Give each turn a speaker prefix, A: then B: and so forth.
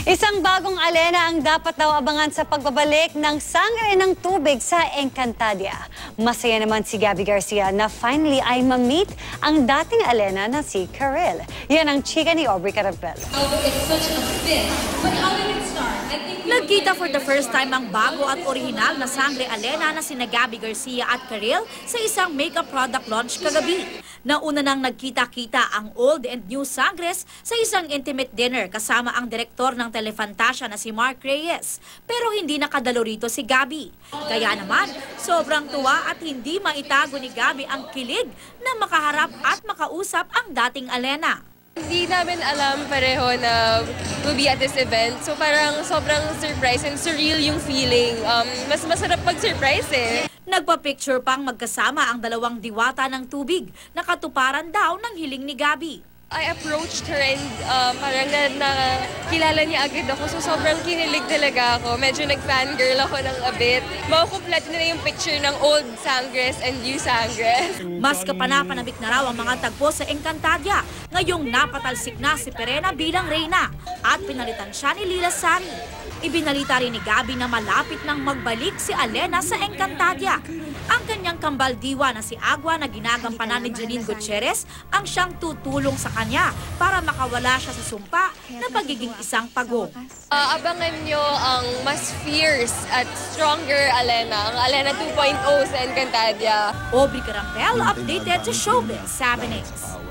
A: Isang bagong alena ang dapat daw abangan sa pagbabalik ng Sangre ng Tubig sa Encantadia. Masaya naman si Gabby Garcia na finally ay ma-meet ang dating alena na si Karel. Yan ang chika ni Aubrey Carampel.
B: Nagkita for the first time ang bago at orihinal na Sangre Alena na sina Gabby Garcia at Karel sa isang makeup product launch kagabi. Nauna nang nagkita-kita ang old and new Sangres sa isang intimate dinner kasama ang direktor ng Telefantasia na si Mark Reyes. Pero hindi nakadalo rito si Gabby. Kaya naman, sobrang tuwa at hindi maitago ni Gabby ang kilig na makaharap at makausap ang dating alena.
C: Hindi namin alam pareho na we'll be at this event. So parang sobrang surprise and surreal yung feeling. Mas masarap pag-surprise eh.
B: Nagpa-picture pang magkasama ang dalawang diwata ng tubig na katuparan daw ng hiling ni Gabby.
C: I approached her and parang nakilala niya agad ako. So sobrang kinilig talaga ako. Medyo nag-fangirl ako ng a bit. Makukumpleto na yung picture ng old Sangres and new Sangres.
B: Mas kapanapanabik na raw ang mga tagpo sa Encantadia. Ngayong napatalsik na si Perena bilang reyna at pinalitan siya ni Lila Sari. Ibinalita rin ni Gabby na malapit nang magbalik si Alena sa Encantadia. Ang kanyang kambal diwa na si Agua na ginagampanan ni Janine Gutierrez ang siyang tutulong sa kanya para makawala siya sa sumpa na pagiging isang pagong.
C: Abangan nyo ang mas fierce at stronger Alena, ang Alena 2.0 sa Encantadia.
B: Aubrey Carampel, updated sa Showbiz 7 News.